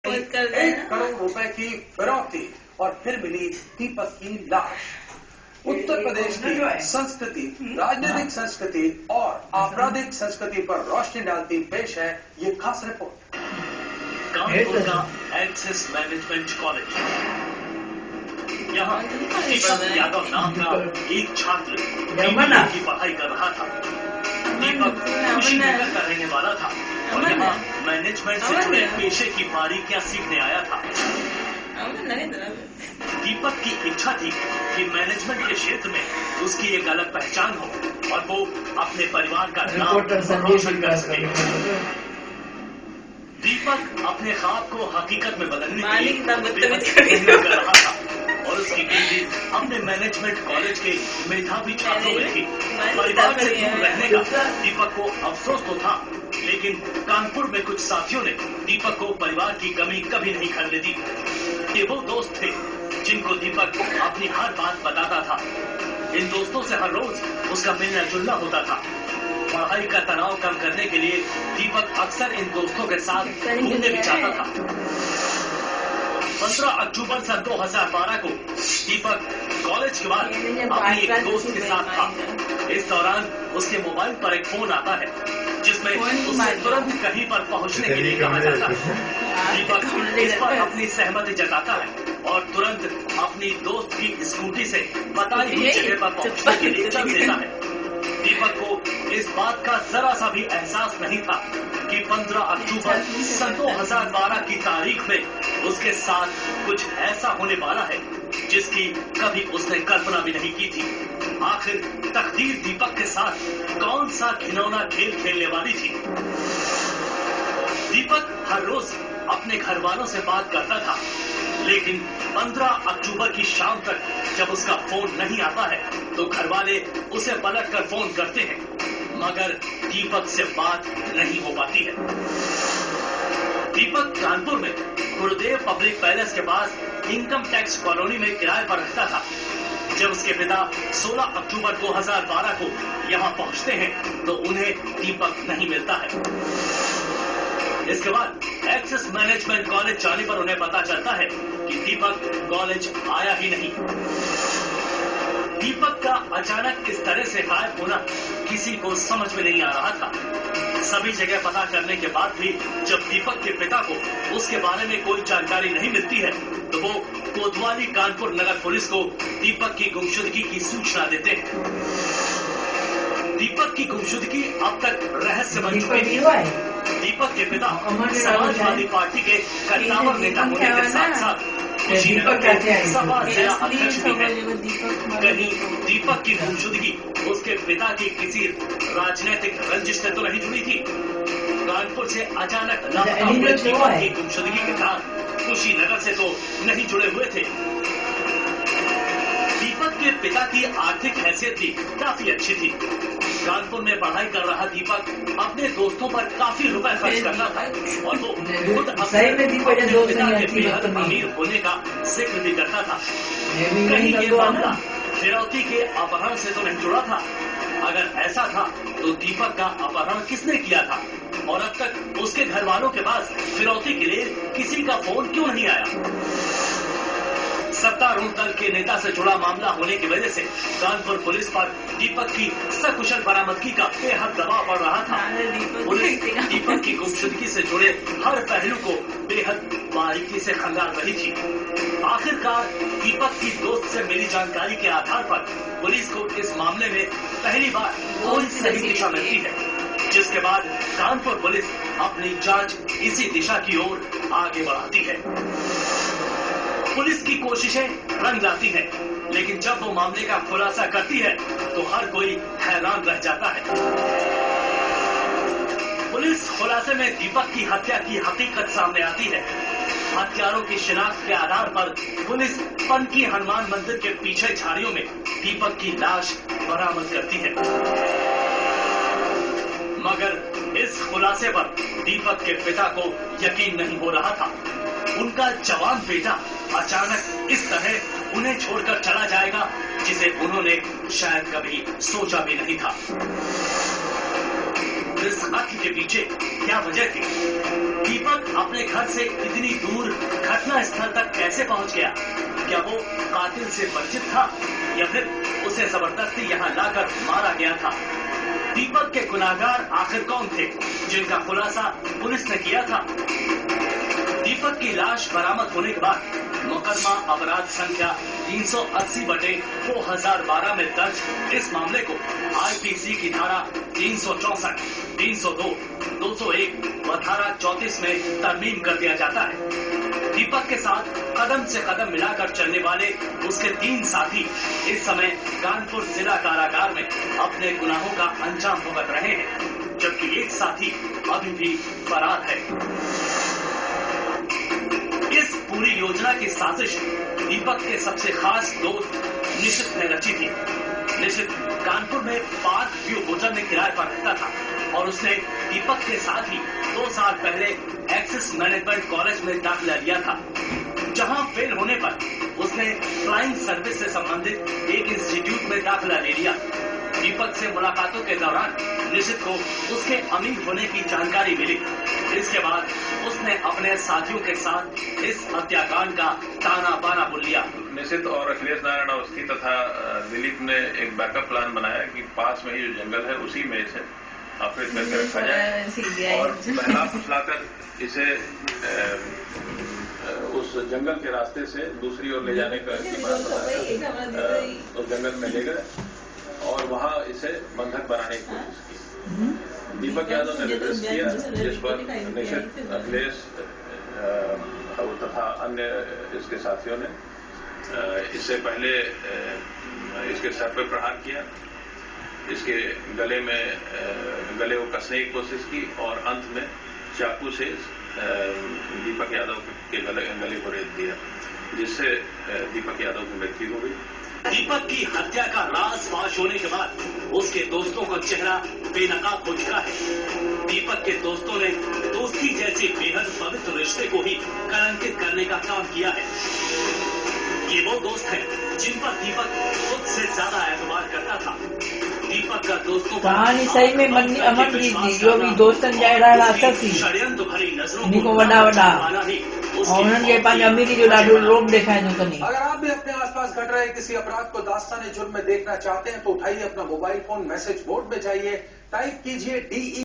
1 करोड़ रुपए की फिरौती और फिर मिली दीपक की लाश। उत्तर प्रदेश की संस्कृति, राजनीतिक संस्कृति और आपराधिक संस्कृति पर रोशनी डालती पेश है ये खास रिपोर्ट। कानपुर का एक्सेस मैनेजमेंट कॉलेज। यहाँ दीपक यादव नाम का एक छात्र की पढ़ाई कर रहा था। दीपक कुशीनगर का रहने वाला था और यहाँ मैनेजमेंट से जुड़े पेशे की बारीकियां सीखने आया था। दीपक की इच्छा थी कि मैनेजमेंट के क्षेत्र में उसकी एक अलग पहचान हो और वो अपने परिवार का नाम रोशन कर सके। दीपक अपने ख्वाब को हकीकत में बदलने के लिए मेहनत कर रहा था और उसकी गिनती अपने मैनेजमेंट कॉलेज के मेधावी छात्रों में थी। परिवार से दूर रहने का दीपक को अफसोस तो था, लेकिन कानपुर में कुछ साथियों ने दीपक को परिवार की कमी कभी नहीं करने दी। ये वो दोस्त थे जिनको दीपक अपनी हर बात बताता था। इन दोस्तों से हर रोज उसका मिलना जुलना होता था। पढ़ाई का तनाव कम करने के लिए दीपक अक्सर इन दोस्तों के साथ घूमने भी जाता था। 15 अक्टूबर सन 2012 को दीपक कॉलेज के बाद अपनी एक दोस्त के साथ था। इस दौरान उसके मोबाइल पर एक फोन आता है जिसमें उसे तुरंत कहीं पर पहुंचने के लिए कहा जाता है। दीपक इस पर अपनी सहमति जताता है और तुरंत अपनी दोस्त की स्कूटी से बताई हुई जगह पर पहुंचने के लिए चल देता है। दीपक को इस बात का जरा सा भी एहसास नहीं था कि 15 अक्टूबर सन 2012 की तारीख में उसके साथ कुछ ऐसा होने वाला है जिसकी कभी उसने कल्पना भी नहीं की थी। आखिर तकदीर दीपक के साथ कौन सा घिनौना खेल खेलने वाली थी। दीपक हर रोज अपने घर वालों से बात करता था, लेकिन 15 अक्टूबर की शाम तक जब उसका फोन नहीं आता है तो घर वाले उसे पलट कर फोन करते हैं, मगर दीपक से बात नहीं हो पाती है। दीपक कानपुर में गुरुदेव पब्लिक पैलेस के पास इनकम टैक्स कॉलोनी में किराए पर रहता था। जब उसके पिता 16 अक्टूबर 2012 को यहाँ पहुँचते हैं तो उन्हें दीपक नहीं मिलता है। इसके बाद एक्सेस मैनेजमेंट कॉलेज जाने पर उन्हें पता चलता है कि दीपक कॉलेज आया ही नहीं। दीपक का अचानक इस तरह से गायब होना किसी को समझ में नहीं आ रहा था। सभी जगह पता करने के बाद भी जब दीपक के पिता को उसके बारे में कोई जानकारी नहीं मिलती है तो वो कोतवाली कानपुर नगर पुलिस को दीपक की गुमशुदगी की सूचना देते हैं। दीपक की गुमशुदगी अब तक रहस्य बन चुकी थी। दीपक के पिता समाजवादी पार्टी के कद्दावर नेता होने के साथ साथ सपा जिला अध्यक्ष भी है। कहीं दीपक की गुमशुदगी उसके पिता की किसी राजनीतिक रंजिश से तो नहीं जुड़ी थी। कानपुर से अचानक लापता हुए दीपक की गुमशुदगी के कारण कुशीनगर से तो नहीं जुड़े हुए थे। दीपक के पिता की आर्थिक हैसियत भी काफी अच्छी थी। कानपुर में पढ़ाई कर रहा दीपक अपने दोस्तों पर काफी रुपए खर्च करता था और वो खुद अपने पिता के बेहद अमीर होने का जिक्र भी करता था। कहीं ये मामला फिरौती के अपहरण से तो नहीं जुड़ा था। अगर ऐसा था तो दीपक का अपहरण किसने किया था और अब तक उसके घर वालों के पास फिरौती के लिए किसी का फोन क्यों नहीं आया। सत्तारूढ़ दल के नेता से जुड़ा मामला होने की वजह से कानपुर पुलिस पर दीपक की सकुशल बरामदगी का बेहद दबाव पड़ रहा था। पुलिस दीपक की गुमशुदगी से जुड़े हर पहलू को बेहद बारीकी से खंगाल रही थी। आखिरकार दीपक की दोस्त से मिली जानकारी के आधार पर पुलिस को इस मामले में पहली बार कोई सही दिशा मिलती है, जिसके बाद कानपुर पुलिस अपनी जांच इसी दिशा की ओर आगे बढ़ाती है। पुलिस की कोशिशें रंग लाती हैं, लेकिन जब वो मामले का खुलासा करती है तो हर कोई हैरान रह जाता है। पुलिस खुलासे में दीपक की हत्या की हकीकत सामने आती है। हत्यारों की शिनाख्त के आधार पर पुलिस पनकी हनुमान मंदिर के पीछे झाड़ियों में दीपक की लाश बरामद करती है। मगर इस खुलासे पर दीपक के पिता को यकीन नहीं हो रहा था। उनका जवान बेटा अचानक इस तरह उन्हें छोड़कर चला जाएगा, जिसे उन्होंने शायद कभी सोचा भी नहीं था। इस कत्ल के पीछे क्या वजह थी? दीपक अपने घर से इतनी दूर घटना स्थल तक कैसे पहुंच गया? क्या वो कातिल से परिचित था या फिर उसे जबरदस्ती यहाँ लाकर मारा गया था? दीपक के गुनाहगार आखिर कौन थे जिनका खुलासा पुलिस ने किया था? दीपक की लाश बरामद होने के बाद मुकदमा अपराध संख्या 380/2012 में दर्ज इस मामले को आईपीसी की धारा 364, 302, 201 व धारा 34 में तरमीम कर दिया जाता है। दीपक के साथ कदम से कदम मिलाकर चलने वाले उसके 3 साथी इस समय कानपुर जिला कारागार में अपने गुनाहों का अंजाम भुगत रहे हैं, जबकि एक साथी अभी भी फरार है। इस पूरी योजना की साजिश दीपक के सबसे खास दोस्त निशित ने रची थी। निशित कानपुर में पार्क व्यू होटल में किराए पर रहता था और उसने दीपक के साथ ही 2 साल पहले एक्सिस मैनेजमेंट कॉलेज में दाखिला लिया था, जहां फेल होने पर उसने फ्लाइंग सर्विस से संबंधित एक इंस्टीट्यूट में दाखिला ले लिया। दीपक से मुलाकातों के दौरान निशित को उसके अमीर होने की जानकारी मिली। इसके बाद उसने अपने साथियों के साथ इस हत्याकांड का ताना बाना बोल लिया। निशित और अखिलेश नारायण अवस्थी तथा दिलीप ने एक बैकअप प्लान बनाया कि पास में ही जो जंगल है उसी में इसे ऑपरेट करके रखा जाए और बहला फुसलाकर इसे उस जंगल के रास्ते से दूसरी ओर ले जाने का बात बताया। उस जंगल में ले गए और वहां इसे बंधक बनाने की कोशिश की। दीपक यादव ने रिक्वेस्ट किया, जिस पर निशित, अखिलेश तथा अन्य इसके साथियों ने इससे पहले इसके सर पर प्रहार किया, इसके गले को कसने की कोशिश की और अंत में चाकू से दीपक यादव के गले को रेत दिया, जिससे दीपक यादव की मृत्यु हो गई। दीपक की हत्या का राज फाश होने के बाद उसके दोस्तों का चेहरा बेनकाब हो चुका है। दीपक के दोस्तों ने दोस्ती जैसे बेहद पवित्र रिश्ते को ही कलंकित करने का काम किया है। ये वो दोस्त हैं जिन पर दीपक खुद से ज्यादा एतबार करता था। दीपक का दोस्तों कहानी सही में अमनदीप जी जो भी दोस्तन जाए रहा थी षड्यंत्र भरी नजरों इनको वॾा और उन्हनि खे पंहिंजी अमीरी जो ॾाढो लोभ ॾेखारे थो कनि। अगर आप भी अपने आसपास घट रहे किसी अपराध को दास्तान-ए-जुर्म में देखना चाहते हैं तो उठाइए अपना मोबाइल फोन, मैसेज बोर्ड में जाइए, टाइप कीजिए DE